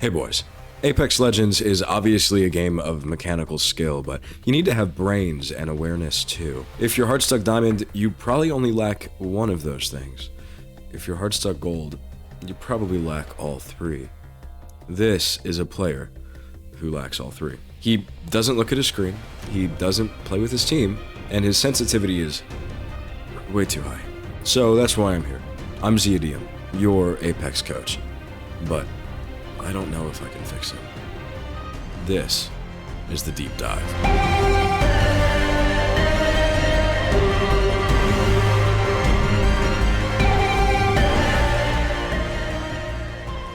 Hey boys. Apex Legends is obviously a game of mechanical skill, but you need to have brains and awareness too. If you're Hardstuck Diamond, you probably only lack one of those things. If you're Hardstuck Gold, you probably lack all three. This is a player who lacks all three. He doesn't look at his screen, he doesn't play with his team, and his sensitivity is way too high. So that's why I'm here. I'm Zeadium, your Apex coach. But I don't know if I can fix it. This is the deep dive.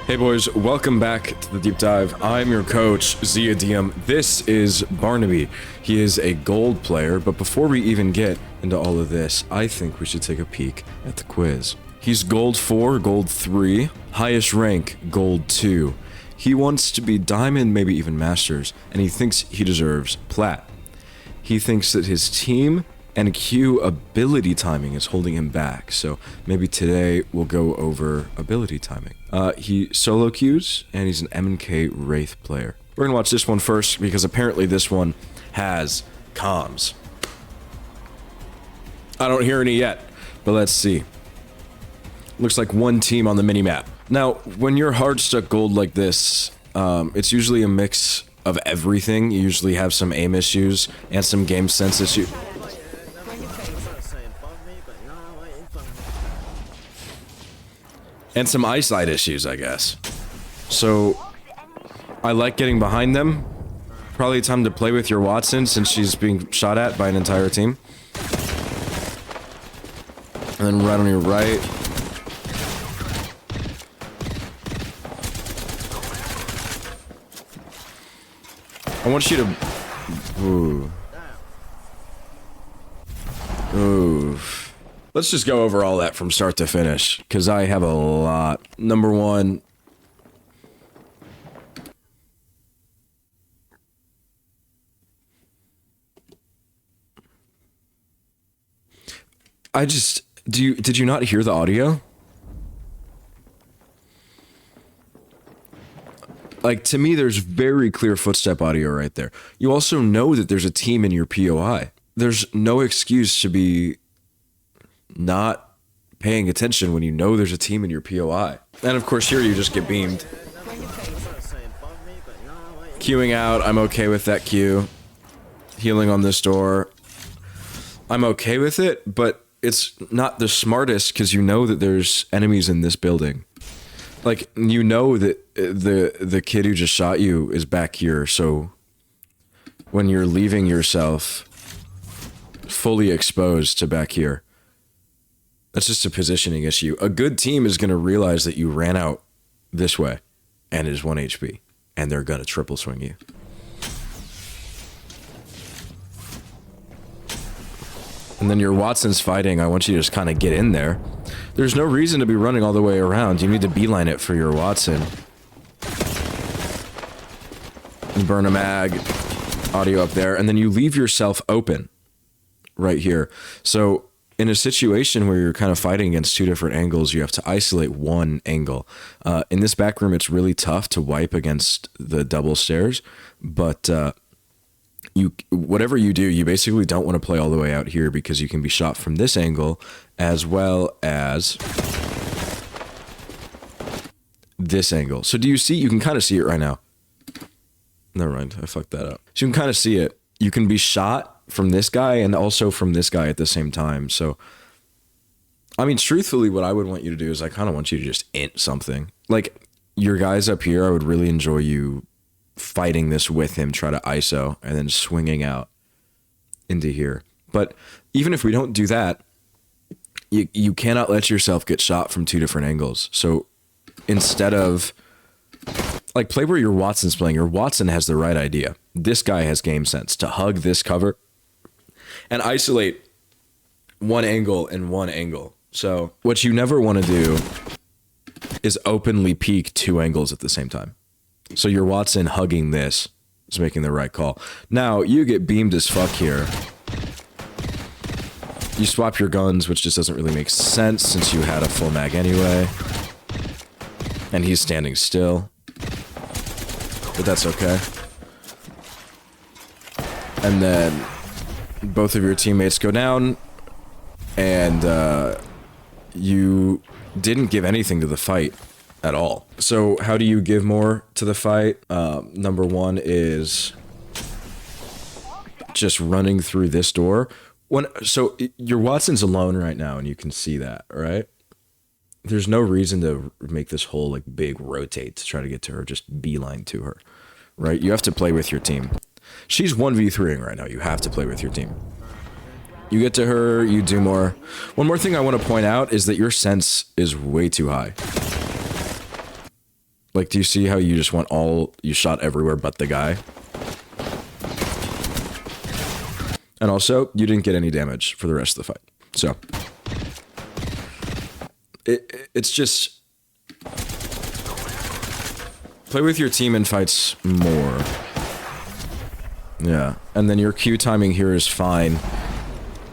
Hey boys, welcome back to the deep dive. I'm your coach, Zeadium. This is Barnaby. He is a gold player, but before we even get into all of this, I think we should take a peek at the quiz. He's gold 4, gold 3, highest rank, gold 2. He wants to be diamond, maybe even masters, and he thinks he deserves plat. He thinks that his team and Q ability timing is holding him back, so maybe today we'll go over ability timing. He solo Qs, and he's an M&K Wraith player. We're gonna watch this one first, because apparently this one has comms. I don't hear any yet, but let's see. Looks like one team on the mini-map. Now, when you're Hardstuck Gold like this, it's usually a mix of everything. You usually have some aim issues and some game sense issues. And some eyesight issues, I guess. So, I like getting behind them. Probably time to play with your Watson since she's being shot at by an entire team. And then right on your right. I want you to... Ooh. Ooh. Let's just go over all that from start to finish, because I have a lot. Number one... Did you not hear the audio? Like, to me, there's very clear footstep audio right there. You also know that there's a team in your POI. There's no excuse to be not paying attention when you know there's a team in your POI. And of course, here you just get beamed. Queuing out, I'm okay with that queue. Healing on this door. I'm okay with it, but it's not the smartest because you know that there's enemies in this building. Like, you know that the kid who just shot you is back here, so when you're leaving yourself fully exposed to back here, that's just a positioning issue. A good team is going to realize that you ran out this way and it is 1 HP, and they're going to triple swing you. And then your Watson's fighting, I want you to just kind of get in there. There's no reason to be running all the way around. You need to beeline it for your Watson. You burn a mag, audio up there, and then you leave yourself open right here. So in a situation where you're kind of fighting against two different angles, you have to isolate one angle. In this back room, it's really tough to wipe against the double stairs, but whatever you do, you basically don't want to play all the way out here because you can be shot from this angle as well as this angle. So do you see? You can kind of see it right now. Never mind, I fucked that up. So you can kind of see it. You can be shot from this guy and also from this guy at the same time. So, I mean, truthfully, what I would want you to do is I kind of want you to just int something. Like, your guys up here, I would really enjoy you fighting this with him, try to ISO, and then swinging out into here. But even if we don't do that, you cannot let yourself get shot from two different angles. So instead of, like, play where your Watson's playing. Your Watson has the right idea. This guy has game sense to hug this cover and isolate one angle and one angle. So what you never want to do is openly peek two angles at the same time. So your Watson hugging this is making the right call. Now, you get beamed as fuck here. You swap your guns, which just doesn't really make sense since you had a full mag anyway. And he's standing still. but that's okay. And then both of your teammates go down, and you didn't give anything to the fight at all. So how do you give more to the fight? Number one is just running through this door. So your Watson's alone right now, and you can see that, right? There's no reason to make this whole like big rotate to try to get to her. Just beeline to her, right? You have to play with your team. She's 1v3ing right now. You have to play with your team. You get to her, you do more. One more thing I want to point out is that your sense is way too high. Like, do you see how you just went you shot everywhere but the guy? And also, you didn't get any damage for the rest of the fight. So, it's just... play with your team in fights more. Yeah, and then your Q timing here is fine.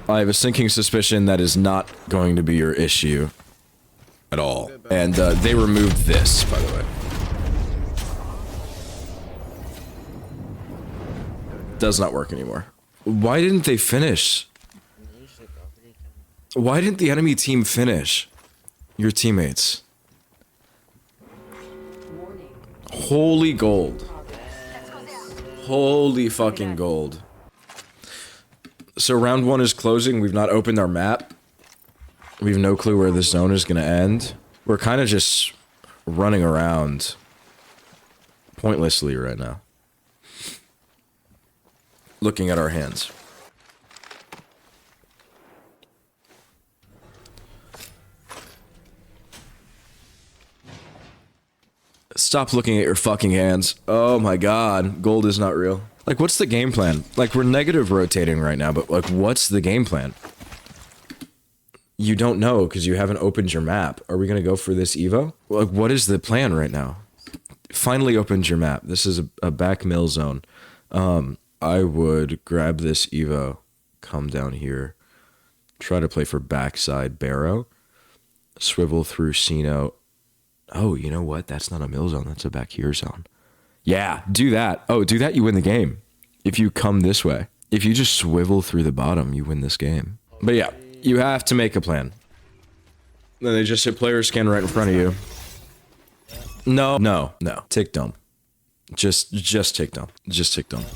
I have a sinking suspicion that is not going to be your issue at all. And they removed this, by the way. Does not work anymore. Why didn't they finish? Why didn't the enemy team finish? Your teammates. Holy gold. Holy fucking gold. So round one is closing. We've not opened our map. We have no clue where this zone is going to end. We're kind of just running around pointlessly right now. Looking at our hands. Stop looking at your fucking hands. Oh my god, gold is not real. Like, what's the game plan? Like, we're negative rotating right now, but like, what's the game plan? You don't know because you haven't opened your map. Are we gonna go for this Evo? Like, what is the plan right now? Finally opened your map. This is a back mill zone. I would grab this Evo, come down here, try to play for backside Barrow, swivel through Sino. Oh, you know what? That's not a mill zone. That's a back here zone. Yeah, do that. Oh, do that, you win the game. If you come this way. If you just swivel through the bottom, you win this game. But yeah, you have to make a plan. Then they just hit player scan right in front of you. No, no, no. Take dome. Just take dome. Just take dome.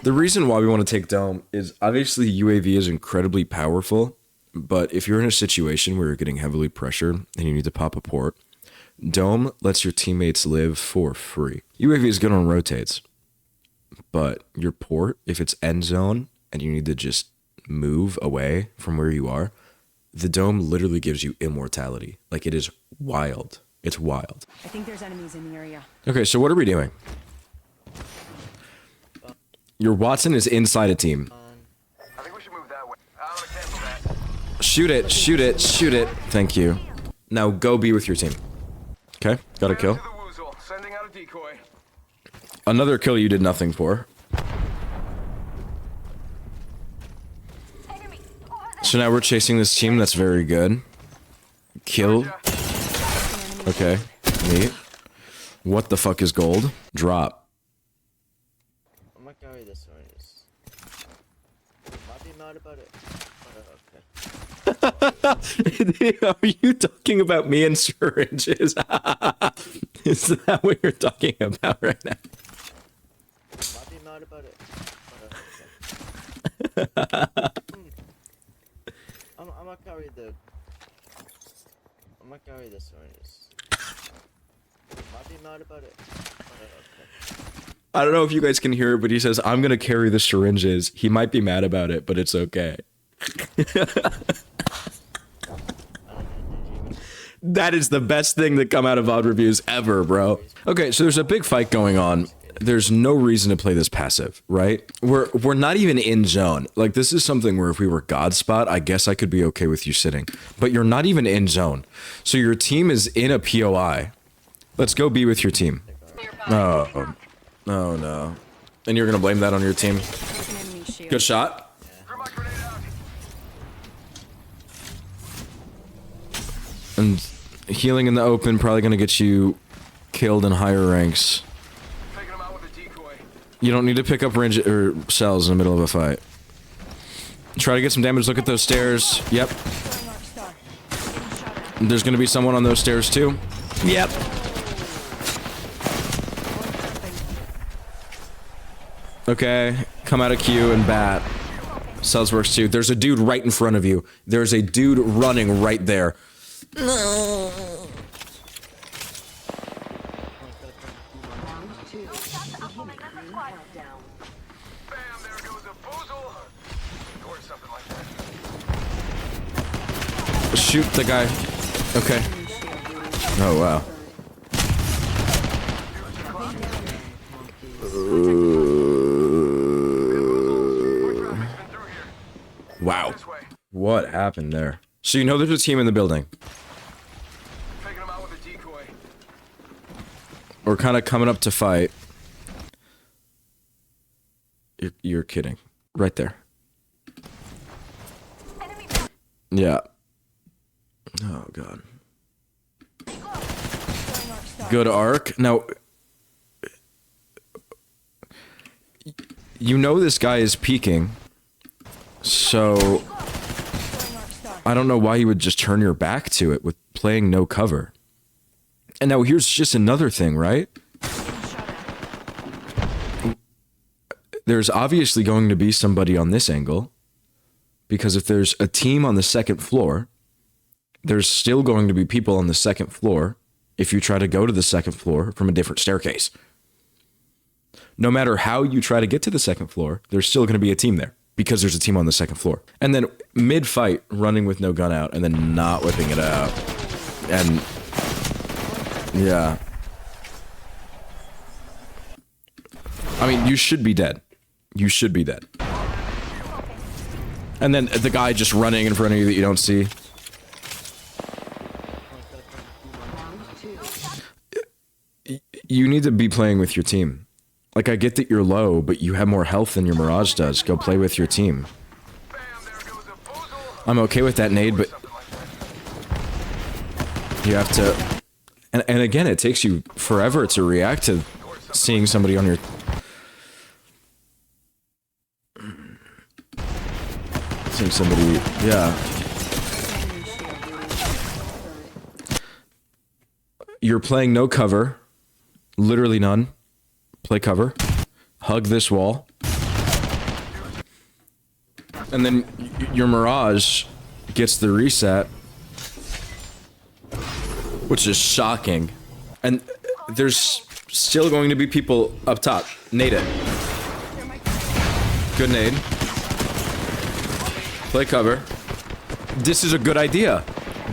The reason why we want to take dome is obviously UAV is incredibly powerful, but if you're in a situation where you're getting heavily pressured and you need to pop a port, dome lets your teammates live for free. UAV is good on rotates, but your port, if it's end zone and you need to just move away from where you are, the dome literally gives you immortality. Like, it is wild. It's wild. I think there's enemies in the area. Okay, so what are we doing? Your Watson is inside a team. I think we should move that way. I'm gonna cancel that. Shoot it, shoot it, shoot it. Thank you. Now go be with your team. Okay, got a kill. Sending out a decoy. Another kill you did nothing for. So now we're chasing this team. That's very good. Kill. Okay, neat. What the fuck is gold? Drop. I'm not gonna read this one. Might be mad about it. Are you talking about me and syringes? Is that what you're talking about right now? Might be mad about it. I'm not gonna read the. I'm not gonna read this one. Might be mad about it. I don't know if you guys can hear it, but he says, I'm gonna carry the syringes. He might be mad about it, but it's okay. That is the best thing that come out of VOD reviews ever, bro. Okay, so there's a big fight going on. There's no reason to play this passive, right? We're not even in zone. Like, this is something where if we were God spot, I guess I could be okay with you sitting. But you're not even in zone. So your team is in a POI. Let's go be with your team. Oh. Oh no. And you're gonna blame that on your team? Good shot. And healing in the open probably gonna get you killed in higher ranks. Taking him out with a decoy. You don't need to pick up range or cells in the middle of a fight. Try to get some damage. Look at those stairs. Yep. There's gonna be someone on those stairs too. Yep. Okay, come out of queue and bat. Cells works too. There's a dude right in front of you. There's a dude running right there. No. Bam, there goes a boozle. Or something like that. Shoot the guy. Okay. Oh, wow. Wow. What happened there? So you know there's a team in the building. Taking him out with a decoy. We're kind of coming up to fight. You're kidding. Right there. Yeah. Oh, God. Good arc. Now, you know this guy is peeking, so I don't know why you would just turn your back to it with playing no cover. And now here's just another thing, right? There's obviously going to be somebody on this angle, because if there's a team on the second floor, there's still going to be people on the second floor if you try to go to the second floor from a different staircase. No matter how you try to get to the second floor, there's still going to be a team there because there's a team on the second floor. And then mid-fight, running with no gun out and then not whipping it out. And yeah. I mean, you should be dead. You should be dead. And then the guy just running in front of you that you don't see. You need to be playing with your team. Like, I get that you're low, but you have more health than your Mirage does. Go play with your team. I'm okay with that nade, but you have to... And again, it takes you forever to react to seeing somebody on your... Seeing somebody... Yeah. You're playing no cover. Literally none. Play cover. Hug this wall. And then your Mirage gets the reset. Which is shocking. And there's still going to be people up top. Nade it. Good nade. Play cover. This is a good idea.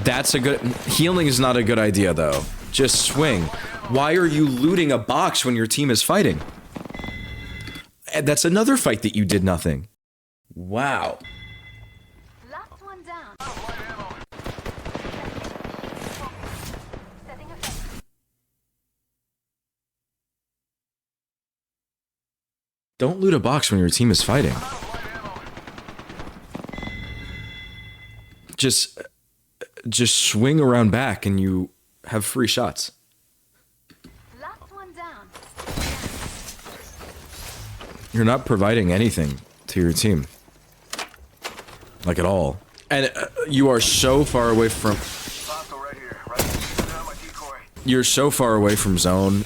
That's a good... Healing is not a good idea, though. Just swing. Why are you looting a box when your team is fighting? And that's another fight that you did nothing. Wow. Last one down. Setting a fence. Don't loot a box when your team is fighting. Just swing around back and you have free shots. Last one down. You're not providing anything to your team. Like at all. And you are so far away from... You're so far away from zone.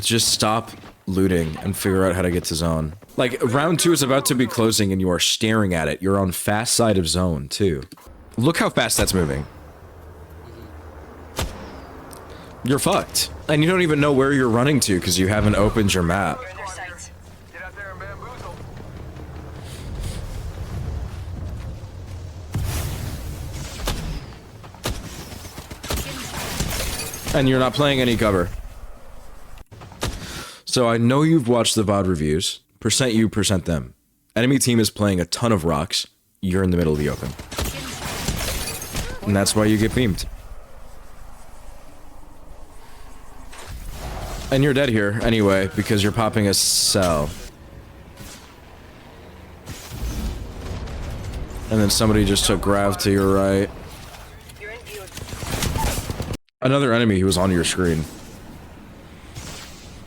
Just stop looting and figure out how to get to zone. Like, round 2 is about to be closing and you are staring at it. You're on fast side of zone, too. Look how fast that's moving. You're fucked. And you don't even know where you're running to because you haven't opened your map. Get out there and bamboozle. And you're not playing any cover. So I know you've watched the VOD reviews. Percent you, percent them. Enemy team is playing a ton of rocks. You're in the middle of the open. And that's why you get beamed. And you're dead here anyway, because you're popping a cell. And then somebody just took grav to your right. Another enemy who was on your screen.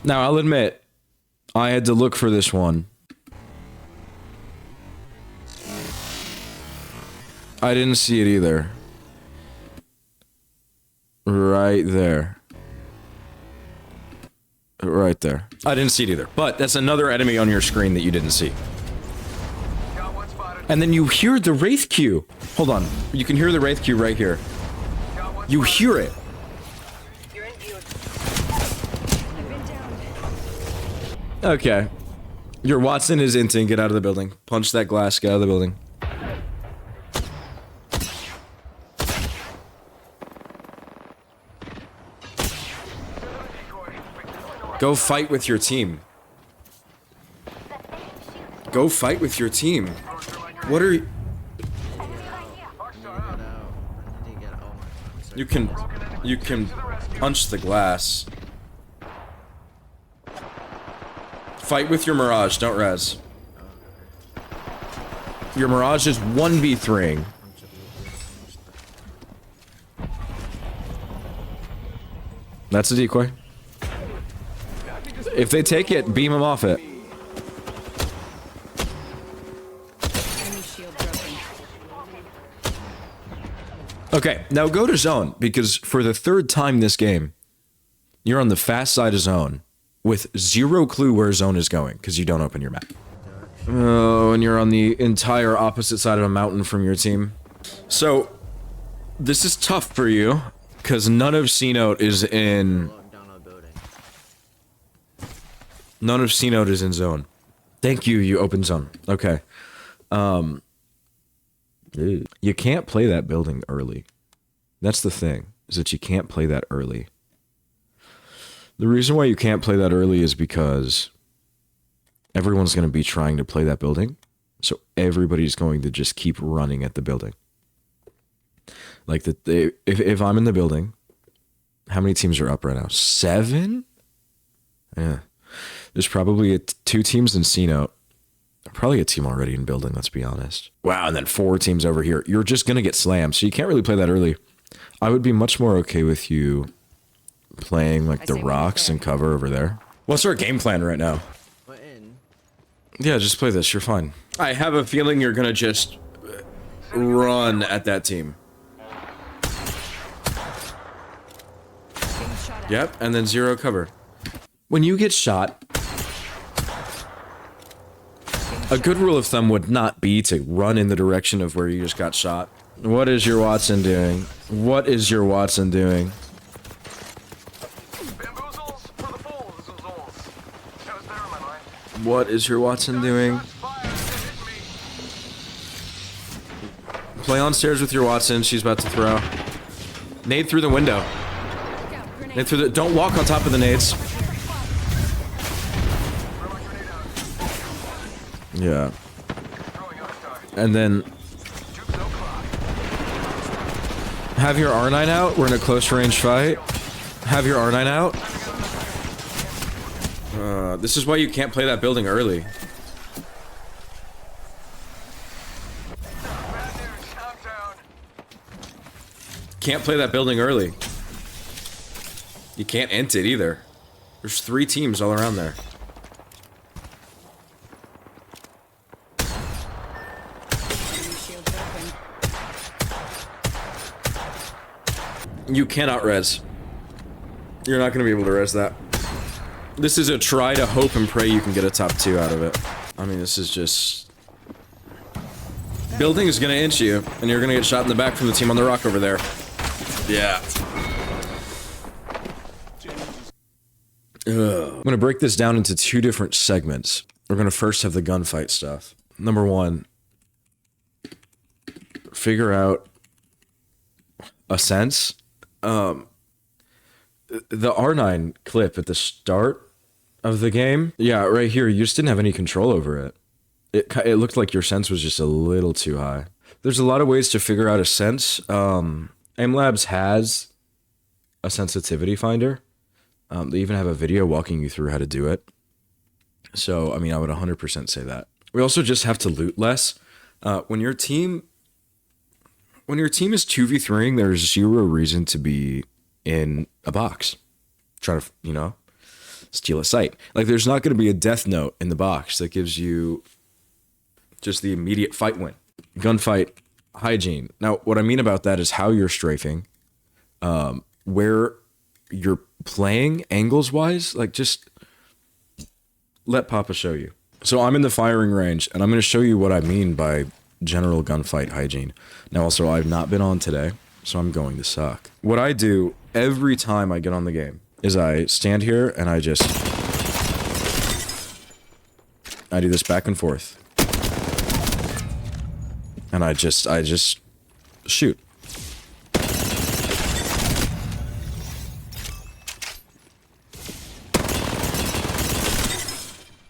Now, I'll admit, I had to look for this one. I didn't see it either. Right there. Right there. I didn't see it either. But that's another enemy on your screen that you didn't see. Got one spotted. And then you hear the Wraith Q. Hold on. You can hear the Wraith Q right here. Got one You spotted. hear it. You're in view. I've been down. Okay. Your Watson is inting. Get out of the building. Punch that glass. Get out of the building. Go fight with your team. Go fight with your team. What are you... You can punch the glass. Fight with your Mirage, don't res. Your Mirage is 1v3ing. That's a decoy. If they take it, beam them off it. Enemy shield broken. Okay, now go to zone, because for the third time this game, you're on the fast side of zone with zero clue where zone is going, because you don't open your map. Oh, and you're on the entire opposite side of a mountain from your team. So, this is tough for you, because none of C-Note is in... None of C-Note is in zone. Thank you, you open zone. Okay. You can't play that building early. That's the thing, is that you can't play that early. The reason why you can't play that early is because everyone's going to be trying to play that building. So everybody's going to just keep running at the building. Like, if I'm in the building, how many teams are up right now? 7? Yeah. There's probably 2 teams in C-Note. Probably a team already in building, let's be honest. Wow, and then 4 teams over here. You're just going to get slammed, so you can't really play that early. I would be much more okay with you playing, like, the rocks and cover over there. What's our game plan right now? We're in. Yeah, just play this. You're fine. I have a feeling you're going to just run at that team. Getting shot at. Yep, and then 0 cover. When you get shot, a good rule of thumb would not be to run in the direction of where you just got shot. What is your Watson doing? What is your Watson doing? Bamboozles for the fools, zoozles. That was better in my mind. What is your Watson doing? Fire, hit me. Play on stairs with your Watson. She's about to throw. Nade through the window. Look out, grenade. Nade through the... Don't walk on top of the nades. Throw my grenade out. Yeah. Throwing Hardstuck. And then Jukes no clock. have your R9 out. We're in a close range fight. Have your R9 out. This is why you can't play that building early. Bad news, I'm down. Can't play that building early. You can't int it either. There's 3 teams all around there. Enemy shield broken. You cannot res. You're not going to be able to res that. This is a try to hope and pray you can get a top 2 out of it. I mean, this is just... Building is going to inch you, and you're going to get shot in the back from the team on the rock over there. Yeah. Ugh. I'm going to break this down into 2 different segments. We're going to first have the gunfight stuff. Number 1, figure out a sense. The R9 clip at the start of the game, yeah, right here, you just didn't have any control over it. It looked like your sense was just a little too high. There's a lot of ways to figure out a sense. AimLabs has a sensitivity finder. They even have a video walking you through how to do it. So, I mean, I would 100% say that. We also just have to loot less. When your team is 2v3ing, there's 0 reason to be in a box. Try to, you know, steal a sight. Like there's not going to be a death note in the box that gives you just the immediate fight win. Gunfight hygiene. Now, what I mean about that is how you're strafing, where you're playing angles wise. Like just let Papa show you. So I'm in the firing range, and I'm going to show you what I mean by general gunfight hygiene. Now, also, I've not been on today, so I'm going to suck. What I do every time I get on the game is I stand here and I do this back and forth. And I just shoot.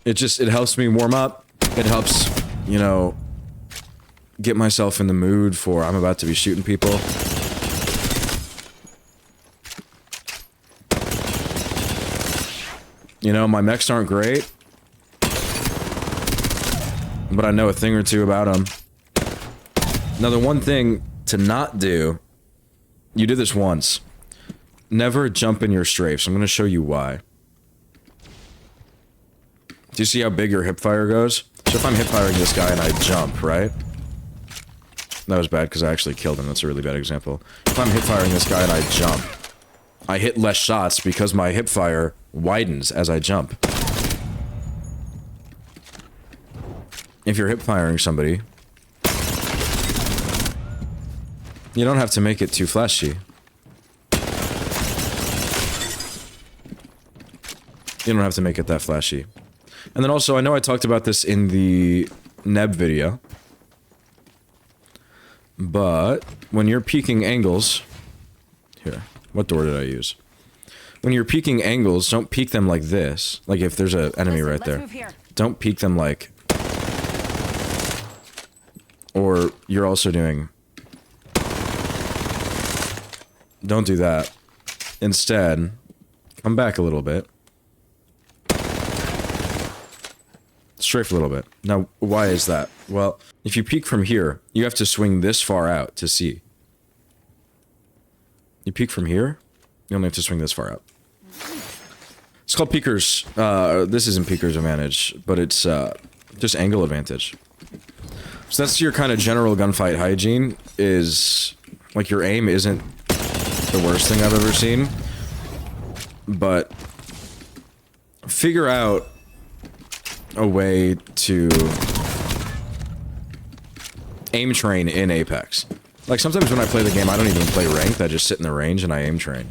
It helps me warm up. It helps, you know, get myself in the mood for I'm about to be shooting people. You know, my mechs aren't great, but I know a thing or two about them. Now, the one thing to not do, you did this once. Never jump in your strafes. I'm going to show you why. Do you see how big your hip fire goes? So if I'm hip firing this guy and I jump, right? That was bad because I actually killed him. That's a really bad example. If I'm hip firing this guy and I jump, I hit less shots because my hip fire widens as I jump. If you're hip firing somebody, you don't have to make it too flashy. You don't have to make it that flashy. And then also, I know I talked about this in the Neb video, but when you're peeking angles, here, what door did I use? When you're peeking angles, don't peek them like this. Like if there's an enemy right there, don't peek them like, or you're also doing, don't do that. Instead, come back a little bit. Strafe a little bit. Now, why is that? Well, if you peek from here, you have to swing this far out to see. You peek from here, you only have to swing this far out. It's called peekers. This isn't peekers advantage, but it's just angle advantage. So that's your kind of general gunfight hygiene, is like your aim isn't the worst thing I've ever seen, but figure out a way to aim train in Apex. Like sometimes when I play the game, I don't even play ranked, I just sit in the range and I aim train.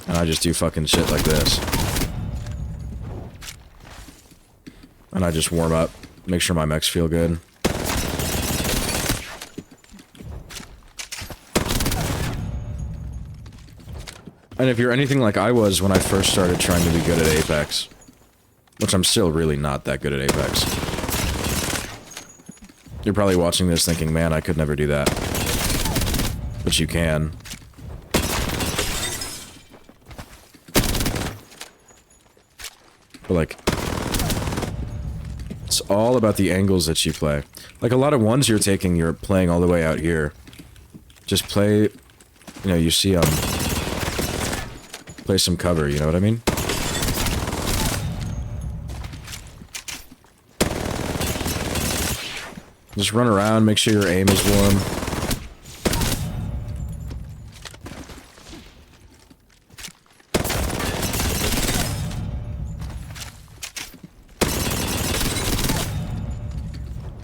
And I just do fucking shit like this. And I just warm up, make sure my mechs feel good. And if you're anything like I was when I first started trying to be good at Apex, which I'm still really not that good at Apex, you're probably watching this thinking, man, I could never do that. But you can. But like, it's all about the angles that you play. Like a lot of ones you're taking, you're playing all the way out here. Just play, you know, you see play some cover, you know what I mean? Just run around, make sure your aim is warm.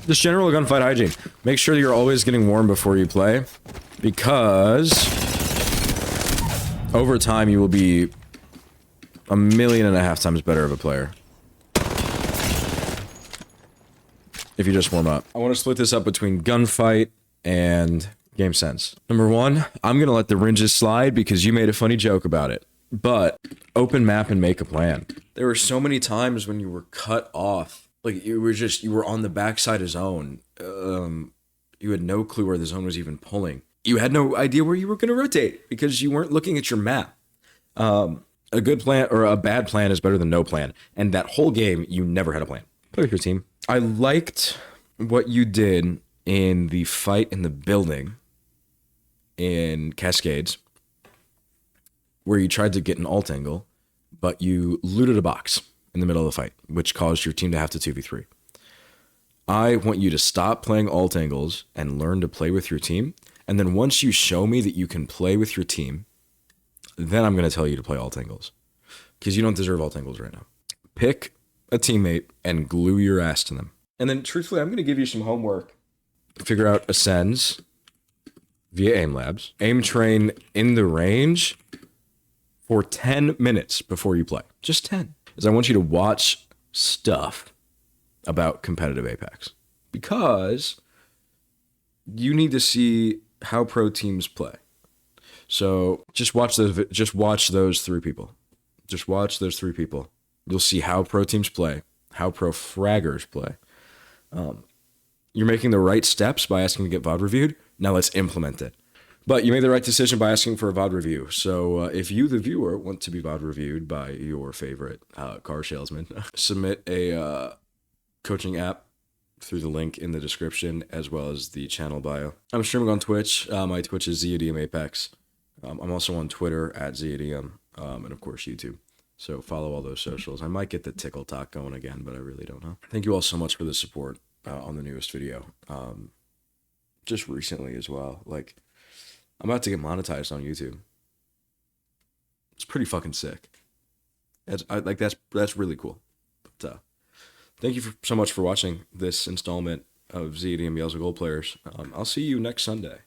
Just general gunfight hygiene. Make sure that you're always getting warm before you play, because over time you will be 1.5 million times better of a player if you just warm up. I want to split this up between gunfight and game sense. Number one, I'm gonna let the ranges slide because you made a funny joke about it. But open map and make a plan. There were so many times when you were cut off. Like, you were on the backside of zone. You had no clue where the zone was even pulling. You had no idea where you were going to rotate because you weren't looking at your map. A good plan or a bad plan is better than no plan. And that whole game, you never had a plan. Play with your team. I liked what you did in the fight in the building in Cascades. where you tried to get an alt angle, but you looted a box in the middle of the fight, which caused your team to have to 2v3. I want you to stop playing alt angles and learn to play with your team. And then once you show me that you can play with your team, then I'm going to tell you to play alt angles. Because you don't deserve alt angles right now. Pick a teammate and glue your ass to them. And then truthfully, I'm going to give you some homework. Figure out ascends via aim labs. Aim train in the range for 10 minutes before you play. Just 10. Because I want you to watch stuff about competitive Apex. Because you need to see how pro teams play. So just watch those 3 people. Just watch those 3 people. You'll see how pro teams play, how pro fraggers play. You're making the right steps by asking to get VOD reviewed. Now let's implement it. But you made the right decision by asking for a VOD review. So if you, the viewer, want to be VOD reviewed by your favorite car salesman, submit a coaching app through the link in the description as well as the channel bio. I'm streaming on Twitch. My Twitch is Zeadium Apex. I'm also on Twitter at Zeadium, and of course YouTube. So follow all those socials. I might get the tickle talk going again, but I really don't know. Thank you all so much for the support on the newest video. Just recently as well. Like, I'm about to get monetized on YouTube. It's pretty fucking sick. That's really cool. But thank you so much for watching this installment of Zeadium Yells of Gold Players. I'll see you next Sunday.